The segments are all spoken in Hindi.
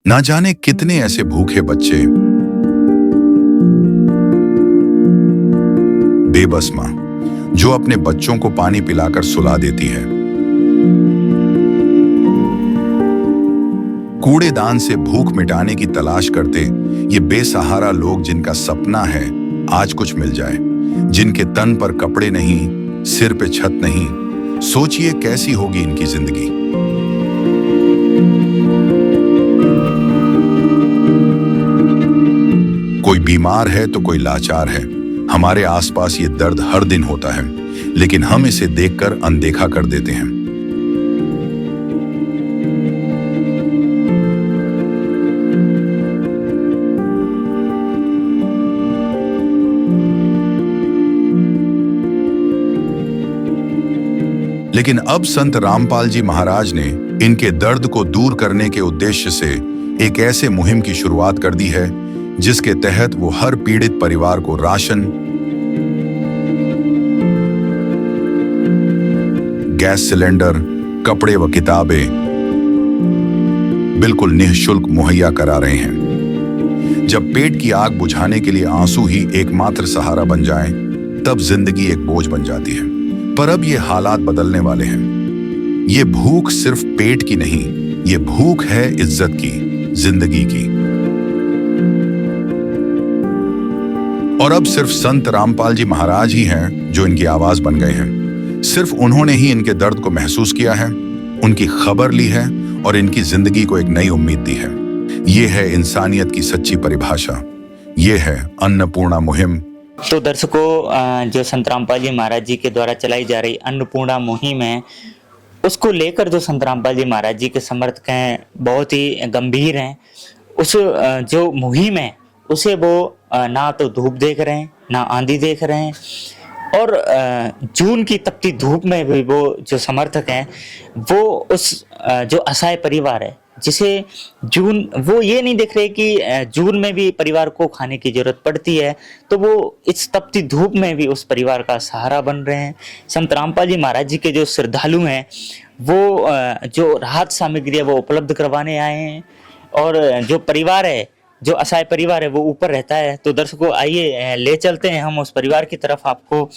ना जाने कितने ऐसे भूखे बच्चे, बेबस मां जो अपने बच्चों को पानी पिलाकर सुला देती है। कूड़ेदान से भूख मिटाने की तलाश करते ये बेसहारा लोग जिनका सपना है आज कुछ मिल जाए, जिनके तन पर कपड़े नहीं, सिर पे छत नहीं, सोचिए कैसी होगी इनकी जिंदगी। कोई बीमार है तो कोई लाचार है। हमारे आसपास ये दर्द हर दिन होता है, लेकिन हम इसे देखकर अनदेखा कर देते हैं। लेकिन अब संत रामपाल जी महाराज ने इनके दर्द को दूर करने के उद्देश्य से एक ऐसे मुहिम की शुरुआत कर दी है जिसके तहत वो हर पीड़ित परिवार को राशन, गैस सिलेंडर, कपड़े व किताबें बिल्कुल निःशुल्क मुहैया करा रहे हैं। जब पेट की आग बुझाने के लिए आंसू ही एकमात्र सहारा बन जाएं, तब जिंदगी एक बोझ बन जाती है। पर अब ये हालात बदलने वाले हैं। ये भूख सिर्फ पेट की नहीं, ये भूख है इज्जत की, जिंदगी की। और अब सिर्फ संत रामपाल जी महाराज ही हैं जो इनकी आवाज बन गए हैं। सिर्फ उन्होंने ही इनके दर्द को महसूस किया है, उनकी खबर ली है और इनकी जिंदगी को एक नई उम्मीद दी है। ये है इंसानियत की सच्ची परिभाषा। ये है अन्नपूर्णा मुहिम। तो दर्शकों, जो संत रामपाल जी महाराज जी के द्वारा चलाई जा रही अन्नपूर्णा मुहिम है, उसको लेकर जो संत रामपाल जी महाराज जी के समर्थक हैं बहुत ही गंभीर हैं। उस जो मुहिम है उसे वो ना तो धूप देख रहे हैं, ना आंधी देख रहे हैं, और जून की तपती धूप में भी वो जो समर्थक हैं वो उस जो असहाय परिवार है जिसे जून, वो ये नहीं देख रहे कि जून में भी परिवार को खाने की जरूरत पड़ती है, तो वो इस तपती धूप में भी उस परिवार का सहारा बन रहे हैं। संत रामपाल जी महाराज जी के जो श्रद्धालु हैं वो जो राहत सामग्री है वो उपलब्ध करवाने आए हैं, और जो परिवार है, जो असहाय परिवार है वो ऊपर रहता है। तो दर्शकों, आइए ले चलते हैं हम उस परिवार की तरफ आपको,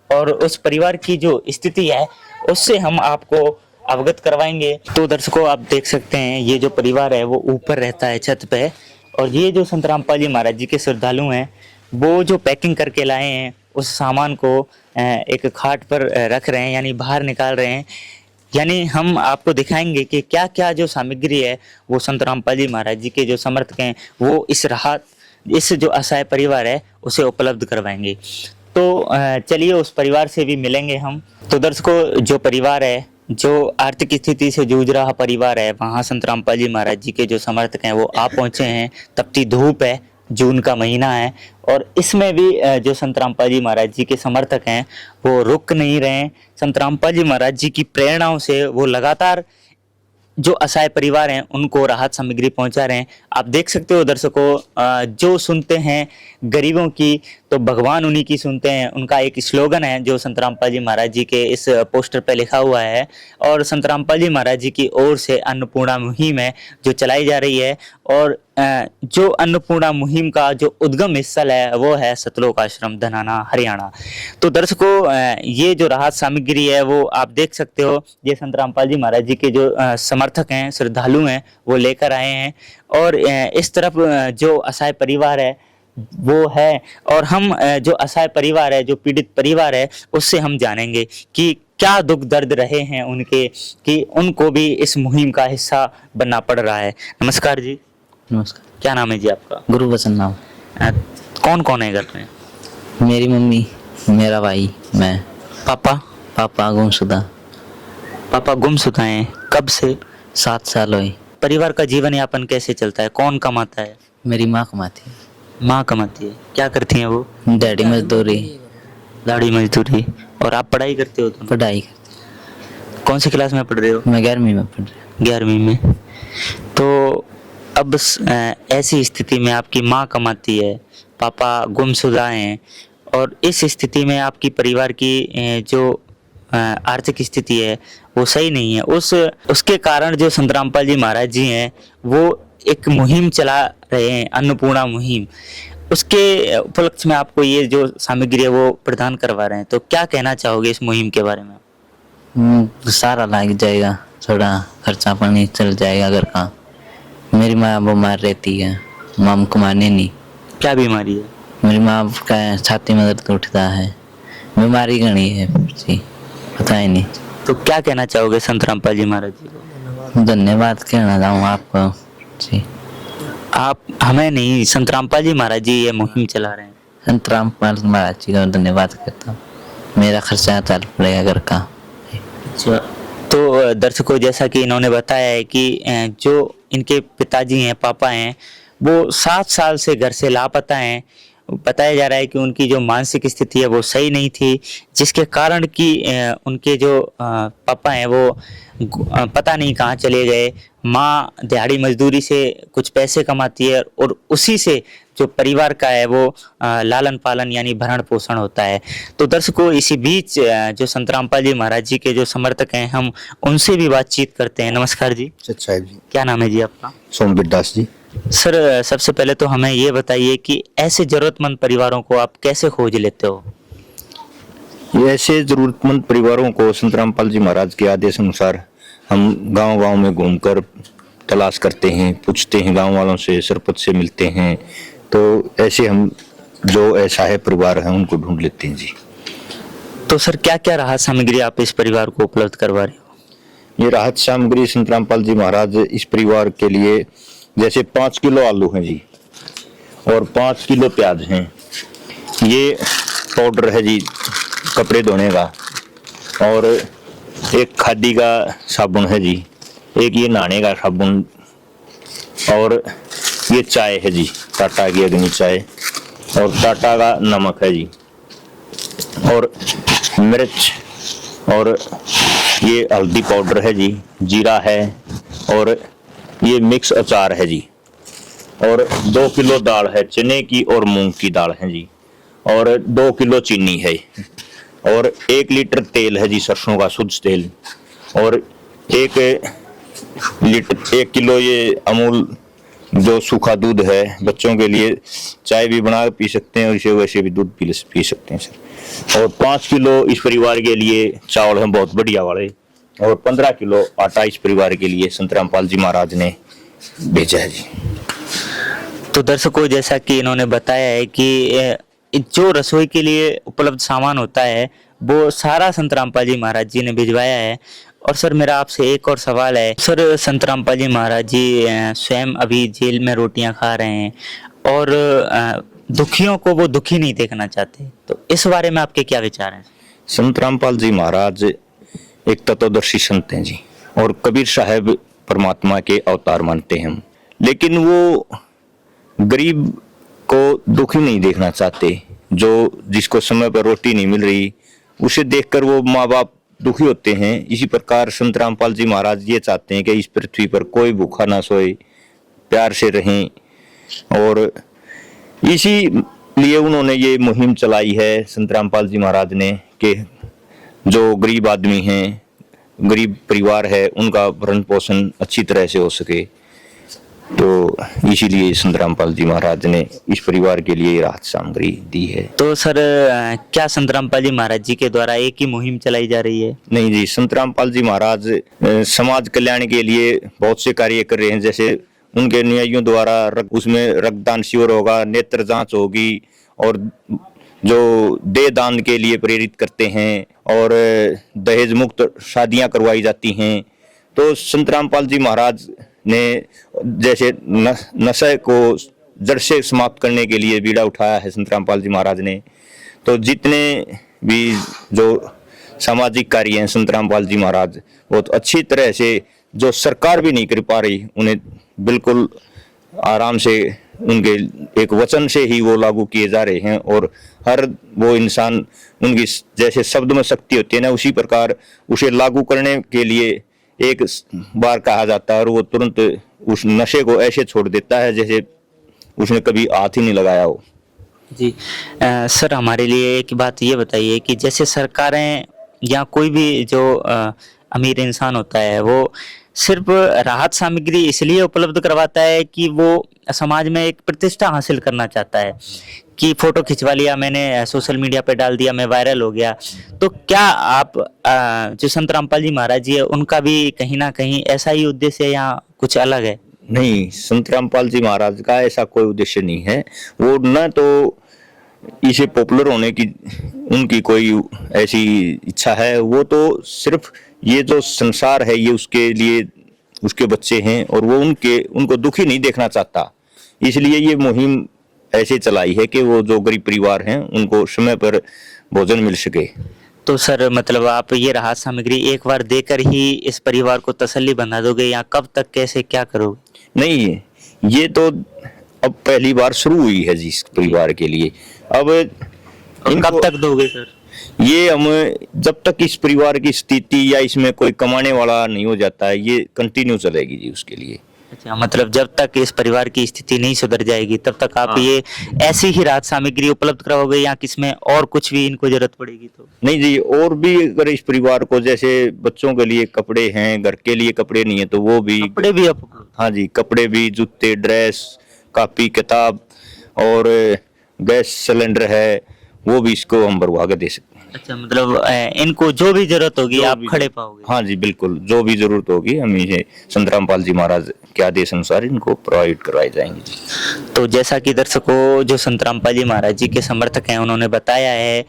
और उस परिवार की जो स्थिति है उससे हम आपको अवगत करवाएंगे। तो दर्शकों, आप देख सकते हैं ये जो परिवार है वो ऊपर रहता है छत पे, और ये जो संत रामपाल जी महाराज जी के श्रद्धालु हैं वो जो पैकिंग करके लाए हैं उस सामान को एक खाट पर रख रहे हैं, यानी बाहर निकाल रहे हैं। यानी हम आपको दिखाएंगे कि क्या क्या जो सामग्री है वो संत रामपाल जी महाराज जी के जो समर्थक हैं वो इस जो असहाय परिवार है उसे उपलब्ध करवाएंगे। तो चलिए उस परिवार से भी मिलेंगे हम। तो दर्शकों, जो परिवार है, जो आर्थिक स्थिति से जूझ रहा परिवार है, वहाँ संत रामपाल जी महाराज जी के जो समर्थक हैं वो आ पहुँचे हैं। तपती धूप है, जून का महीना है, और इसमें भी जो संत रामपाल जी महाराज जी के समर्थक हैं वो रुक नहीं रहे। संत रामपाल जी महाराज जी की प्रेरणाओं से वो लगातार जो असहाय परिवार हैं उनको राहत सामग्री पहुंचा रहे हैं। आप देख सकते हो दर्शकों, जो सुनते हैं गरीबों की तो भगवान उन्हीं की सुनते हैं, उनका एक स्लोगन है जो संत रामपाल जी महाराज जी के इस पोस्टर पे लिखा हुआ है। और संत रामपाल जी महाराज जी की ओर से अन्नपूर्णा मुहिम है जो चलाई जा रही है, और जो अन्नपूर्णा मुहिम का जो उद्गम स्थल है वो है सतलोक आश्रम, धनाना, हरियाणा। तो दर्शकों, ये जो राहत सामग्री है वो आप देख सकते हो, ये संत रामपाल जी महाराज जी के जो समर्थक हैं, श्रद्धालु हैं, वो लेकर आए हैं। और इस तरफ जो असहाय परिवार है वो है, और हम जो असहाय परिवार है, जो पीड़ित परिवार है, उससे हम जानेंगे कि क्या दुख दर्द रहे हैं उनके, कि उनको भी इस मुहिम का हिस्सा बनना पड़ रहा है। नमस्कार जी। नमस्कार। क्या नाम है जी आपका? गुरुवचन नाम। कौन कौन है घर में? मेरी मम्मी, मेरा भाई, मैं। पापा? पापा गुमशुदा। पापा गुमशुदा हैं। कब से? 7 साल हुए। परिवार का जीवन यापन कैसे चलता है? कौन कमाता है? मेरी माँ कमाती है। माँ कमाती है। क्या करती हैं वो? डैडी मजदूरी। दाढ़ी मजदूरी। और आप पढ़ाई करते हो? तुम पढ़ाई करती। कौन सी क्लास में पढ़ रहे हो? मैं 11वीं में पढ़ रहा हूँ। 11वीं में। तो अब ऐसी स्थिति में आपकी माँ कमाती है, पापा गुमशुदा हैं, और इस स्थिति में आपकी परिवार की जो आर्थिक स्थिति है वो सही नहीं है। उसके कारण जो संत रामपाल जी महाराज जी हैं वो एक मुहिम चला रहे हैं, अन्नपूर्णा मुहिम, उसके उपलक्ष्य में आपको ये जो सामग्री है वो प्रदान करवा रहे हैं, तो क्या कहना चाहोगे इस मुहिम के बारे में? सारा लग जाएगा, थोड़ा खर्चा पानी चल जाएगा घर का। मेरी माँ बीमार रहती है, माम कमाने नहीं। क्या बीमारी है? मेरी माँ का छाती में दर्द उठता है, बीमारी घनी है जी, पता ही नहीं। तो क्या कहना चाहोगे संत रामपाल जी महाराज जी को? धन्यवाद कहना चाहूँ आपको जी। आप हमें नहीं, संत रामपाल जी महाराज जी ये मुहिम चला रहे हैं। संत रामपाल महाराज जी का धन्यवाद करता हूँ, मेरा खर्चा चल पड़ेगा घर का। अच्छा, तो दर्शकों, जैसा कि इन्होंने बताया है कि जो इनके पिताजी हैं, पापा हैं, वो 7 साल से घर से लापता हैं। बताया जा रहा है कि उनकी जो मानसिक स्थिति है वो सही नहीं थी, जिसके कारण कि उनके जो पापा हैं वो पता नहीं कहाँ चले गए। माँ दिहाड़ी मजदूरी से कुछ पैसे कमाती है और उसी से जो परिवार का है वो लालन पालन यानी भरण पोषण होता है। तो दर्शकों, इसी बीच जो संत रामपाल जी महाराज जी के जो समर्थक हैं, हम उनसे भी बातचीत करते हैं। नमस्कार जी। साहब जी। क्या नाम है जी आपका? सोमवीर दास जी। सर, सबसे पहले तो हमें ये बताइए कि ऐसे जरूरतमंद परिवारों को आप कैसे खोज लेते हो? ये ऐसे जरूरतमंद परिवारों को संत रामपाल जी महाराज के आदेश अनुसार हम गांव-गांव में घूमकर तलाश करते हैं, पूछते हैं, गांव वालों से, सरपंच से मिलते हैं। तो ऐसे हम जो असहाय परिवार हैं उनको ढूंढ लेते हैं जी। तो सर, क्या क्या राहत सामग्री आप इस परिवार को उपलब्ध करवा रहे हो? ये राहत सामग्री संत रामपाल जी महाराज इस परिवार के लिए, जैसे 5 किलो आलू हैं जी और 5 किलो प्याज हैं। ये पाउडर है जी कपड़े धोने का, और एक खादी का साबुन है जी, एक ये नहाने का साबुन, और ये चाय है जी, टाटा की अग्नि चाय, और टाटा का नमक है जी, और मिर्च, और ये हल्दी पाउडर है जी, जीरा है, और ये मिक्स अचार है जी, और 2 किलो दाल है चने की और मूंग की दाल है जी, और 2 किलो चीनी है, और 1 लीटर तेल है जी, सरसों का शुद्ध तेल, और 1 किलो ये अमूल जो सूखा दूध है, बच्चों के लिए चाय भी बना पी सकते हैं और इसे वैसे भी दूध पी सकते हैं सर। और 5 किलो इस परिवार के लिए चावल हैं बहुत बढ़िया वाले, और 15 किलो आटा इस परिवार के लिए संत रामपाल जी महाराज ने भेजा है जी। तो दर्शकों, जैसा कि इन्होंने बताया है कि जो रसोई के लिए उपलब्ध सामान होता है वो सारा संत रामपाल जी महाराज जी ने भिजवाया है। और सर, मेरा आपसे एक और सवाल है। सर, संत रामपाल जी महाराज जी स्वयं अभी जेल में रोटियां खा रहे हैं और दुखियों को वो दुखी नहीं देखना चाहते, तो इस बारे में आपके क्या विचार हैं? संत रामपाल जी महाराज एक तत्वदर्शी संत हैं जी, और कबीर साहब परमात्मा के अवतार मानते हैं हम, लेकिन वो गरीब को दुखी नहीं देखना चाहते। जो जिसको समय पर रोटी नहीं मिल रही उसे देखकर वो माँ बाप दुखी होते हैं। इसी प्रकार संत रामपाल जी महाराज ये चाहते हैं कि इस पृथ्वी पर कोई भूखा ना सोए, प्यार से रहें, और इसी लिए उन्होंने ये मुहिम चलाई है संत रामपाल जी महाराज ने कि जो गरीब आदमी हैं, गरीब परिवार है, उनका भरण पोषण अच्छी तरह से हो सके। तो इसीलिए संत रामपाल जी महाराज ने इस परिवार के लिए राहत सामग्री दी है। तो सर, क्या संत रामपाल जी महाराज जी के द्वारा एक ही मुहिम चलाई जा रही है? नहीं जी, संत रामपाल जी महाराज समाज कल्याण के लिए बहुत से कार्य कर रहे हैं। जैसे उनके अनुयायियों द्वारा उसमें रक्तदान शिविर होगा, नेत्र जांच होगी, और जो देह दान के लिए प्रेरित करते हैं, और दहेज मुक्त शादियां करवाई जाती हैं। तो संत रामपाल जी महाराज ने जैसे नशे को जड़ से समाप्त करने के लिए बीड़ा उठाया है संत रामपाल जी महाराज ने। तो जितने भी जो सामाजिक कार्य हैं संत रामपाल जी महाराज बहुत अच्छी तरह से, जो सरकार भी नहीं कर पा रही, उन्हें बिल्कुल आराम से उनके एक वचन से ही वो लागू किए जा रहे हैं। और हर वो इंसान, उनकी जैसे शब्द में शक्ति होती है ना, उसी प्रकार उसे लागू करने के लिए एक बार कहा जाता है और वो तुरंत उस नशे को ऐसे छोड़ देता है जैसे उसने कभी हाथ ही नहीं लगाया हो। जी सर, हमारे लिए एक बात ये बताइए कि जैसे सरकारें या कोई भी जो अमीर इंसान होता है वो सिर्फ राहत सामग्री इसलिए उपलब्ध करवाता है कि वो समाज में एक प्रतिष्ठा हासिल करना चाहता है कि फोटो खिंचवा लिया मैंने, सोशल मीडिया पे डाल दिया, मैं वायरल हो गया। तो क्या आप जो संत रामपाल जी महाराज जी है उनका भी कहीं ना कहीं ऐसा ही उद्देश्य है या कुछ अलग है? नहीं, संत रामपाल जी महाराज का ऐसा कोई उद्देश्य नहीं है। वो न तो इसे पॉपुलर होने की उनकी कोई ऐसी इच्छा है, वो तो सिर्फ ये जो संसार है ये उसके लिए उसके बच्चे हैं और वो उनको दुखी नहीं देखना चाहता। इसलिए ये मुहिम ऐसे चलाई है कि वो जो गरीब परिवार हैं उनको समय पर भोजन मिल सके। तो सर मतलब आप ये राहत सामग्री एक बार देकर ही इस परिवार को तसल्ली बंधा दोगे या कब तक, कैसे, क्या करोगे? नहीं, ये तो अब पहली बार शुरू हुई है जी इस परिवार के लिए। अब कब तक दोगे सर? ये हम जब तक इस परिवार की स्थिति या इसमें कोई कमाने वाला नहीं हो जाता है, ये कंटिन्यू चलेगी जी उसके लिए। अच्छा, मतलब जब तक इस परिवार की स्थिति नहीं सुधर जाएगी तब तक आप ये ऐसी ही राहत सामग्री उपलब्ध कराओगे या किसमें और कुछ भी इनको जरूरत पड़ेगी तो? नहीं जी, और भी अगर इस परिवार को जैसे बच्चों के लिए कपड़े हैं, घर के लिए कपड़े नहीं है तो वो भी कपड़े भी आप? हाँ जी, कपड़े भी, जूते, ड्रेस, कॉपी किताब और गैस सिलेंडर है वो भी इसको हम भरवा के दे सकते हैं। अच्छा, मतलब इनको जो भी जरूरत होगी आप खड़े पाओगे? हाँ जी बिल्कुल, जो भी जरूरत होगी हम ये संत रामपाल जी महाराज के आदेश अनुसार इनको प्रोवाइड करवाई जाएंगी जी। तो जैसा कि दर्शकों जो संत रामपाल जी महाराज जी के समर्थक हैं उन्होंने बताया है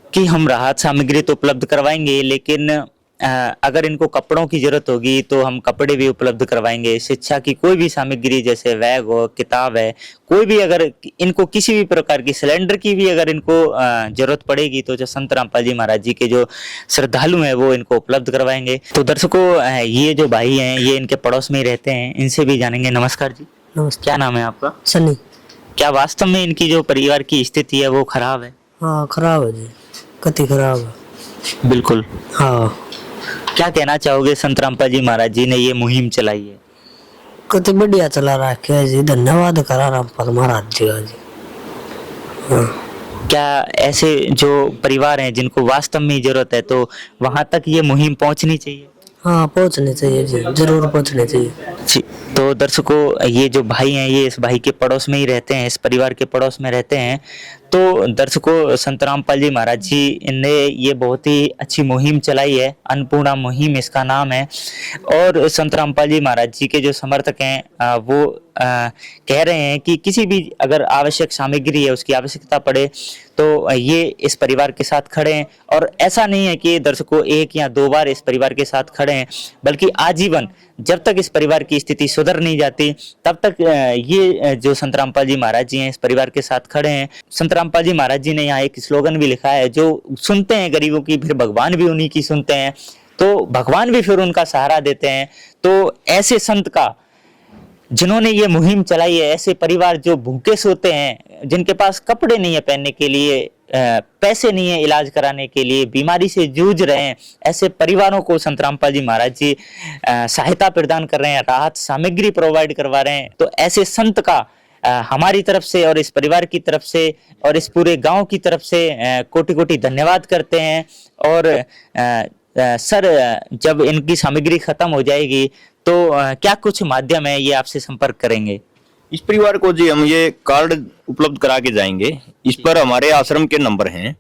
कि हम राहत सामग्री तो उपलब्ध करवाएंगे, लेकिन अगर इनको कपड़ों की जरूरत होगी तो हम कपड़े भी उपलब्ध करवाएंगे। शिक्षा की कोई भी सामग्री जैसे बैग हो, किताब है, कोई भी अगर इनको किसी भी प्रकार की, सिलेंडर की भी अगर इनको जरूरत पड़ेगी तो जो संत रामपाल जी महाराज जी के जो श्रद्धालु हैं वो इनको उपलब्ध करवाएंगे। तो दर्शकों ये जो भाई हैं ये इनके पड़ोस में ही रहते हैं, इनसे भी जानेंगे। नमस्कार जी। नमस्ते। क्या नाम है आपका? सनी। क्या वास्तव में इनकी जो परिवार की स्थिति है वो खराब है? हाँ खराब है जी, कति खराब है। बिल्कुल। हाँ। क्या कहना चाहोगे, संत रामपाल जी महाराज जी ने ये मुहिम चलाई है? कति बढ़िया चला रखा है जी, धन्यवाद करा रामपाल महाराज जी का जी। हाँ। क्या ऐसे जो परिवार हैं जिनको वास्तव में जरूरत है तो वहां तक ये मुहिम पहुंचनी चाहिए? हाँ पहुँचने चाहिए जी, जरूर पहुँचने चाहिए जी। तो दर्शकों ये जो भाई हैं ये इस भाई के पड़ोस में ही रहते हैं, इस परिवार के पड़ोस में रहते हैं। तो दर्शकों संत रामपाल जी महाराज जी ने ये बहुत ही अच्छी मुहिम चलाई है, अन्नपूर्णा मुहिम इसका नाम है। और संत रामपाल जी महाराज जी के जो समर्थक हैं वो कह रहे हैं कि किसी भी अगर आवश्यक सामग्री है उसकी आवश्यकता पड़े तो ये इस परिवार के साथ खड़े हैं। और ऐसा नहीं है कि दर्शकों एक या दो बार इस परिवार के साथ खड़े हैं, बल्कि आजीवन जब तक इस परिवार की स्थिति सुधर नहीं जाती तब तक ये जो संत रामपाल जी महाराज जी हैं इस परिवार के साथ खड़े हैं। संत रामपाल जी महाराज जी ने यहाँ एक स्लोगन भी लिखा है, जो सुनते हैं गरीबों की फिर भगवान भी उन्हीं की सुनते हैं, तो भगवान भी फिर उनका सहारा देते हैं। तो ऐसे संत का जिन्होंने ये मुहिम चलाई है, ऐसे परिवार जो भूखे सोते हैं, जिनके पास कपड़े नहीं है पहनने के लिए, पैसे नहीं है इलाज कराने के लिए, बीमारी से जूझ रहे हैं, ऐसे परिवारों को संत रामपाल जी महाराज जी सहायता प्रदान कर रहे हैं, राहत सामग्री प्रोवाइड करवा रहे हैं। तो ऐसे संत का हमारी तरफ से और इस परिवार की तरफ से और इस पूरे गांव की तरफ से कोटि कोटि धन्यवाद करते हैं। और सर जब इनकी सामग्री खत्म हो जाएगी तो क्या कुछ माध्यम है ये आपसे संपर्क करेंगे? इस परिवार को जी हम ये कार्ड उपलब्ध करा के जाएंगे, इस पर हमारे आश्रम के नंबर हैं।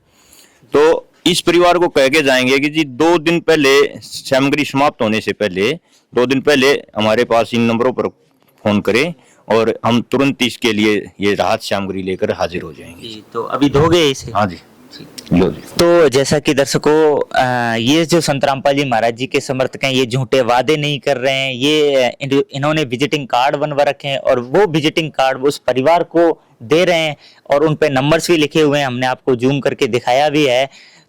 तो इस परिवार को कह के जाएंगे कि जी 2 दिन पहले सामग्री समाप्त होने से पहले 2 दिन पहले हमारे पास इन नंबरों पर फोन करें और हम तुरंत इसके लिए ये राहत सामग्री लेकर हाजिर हो जाएंगे। तो अभी दोगे इसे? हाँ जी, लो जी। तो जैसा कि दर्शकों ये जो संत रामपाल जी महाराज जी के समर्थक हैं ये झूठे वादे नहीं कर रहे हैं, ये इन्होंने विजिटिंग कार्ड बनवा रखे हैं और वो विजिटिंग कार्ड उस परिवार को दे रहे हैं और उन पे नंबर्स भी लिखे हुए हैं, हमने आपको जूम करके दिखाया भी है।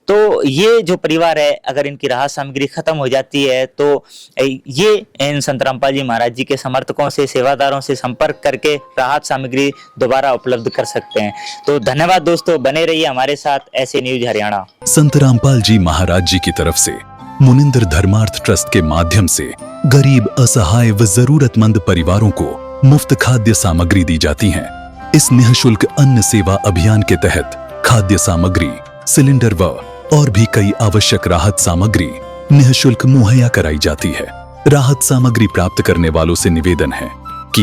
तो ये जो परिवार है अगर इनकी राहत सामग्री खत्म हो जाती है तो ये इन संत रामपाल जी महाराज जी के समर्थकों से, सेवादारों से संपर्क करके राहत सामग्री दोबारा उपलब्ध कर सकते हैं। तो धन्यवाद दोस्तों, बने रहिए हमारे साथ ऐसे न्यूज हरियाणा। संत रामपाल जी महाराज जी की तरफ से मुनिंद्र धर्मार्थ ट्रस्ट के माध्यम से गरीब, असहाय व जरूरतमंद परिवारों को मुफ्त खाद्य सामग्री दी जाती है। इस निःशुल्क अन्न सेवा अभियान के तहत खाद्य सामग्री, सिलेंडर और भी कई आवश्यक राहत सामग्री निःशुल्क मुहैया कराई जाती है। राहत सामग्री प्राप्त करने वालों से निवेदन है कि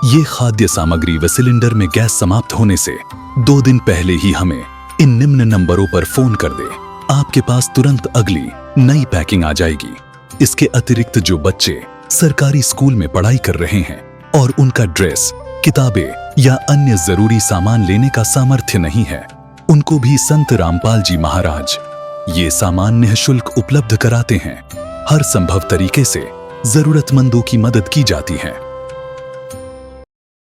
ये खाद्य सामग्री व सिलेंडर में गैस समाप्त होने से 2 दिन पहले ही हमें इन निम्न नंबरों पर फोन कर दे। आपके पास तुरंत अगली नई पैकिंग आ जाएगी। इसके अतिरिक्त जो बच्चे सरकारी स्कूल में पढ़ाई कर रहे हैं और उनका ड्रेस, किताबें या अन्य जरूरी सामान लेने का सामर्थ्य नहीं है, उनको भी संत रामपाल जी महाराज ये सामान निःशुल्क उपलब्ध कराते हैं। हर संभव तरीके से जरूरतमंदों की मदद की जाती है।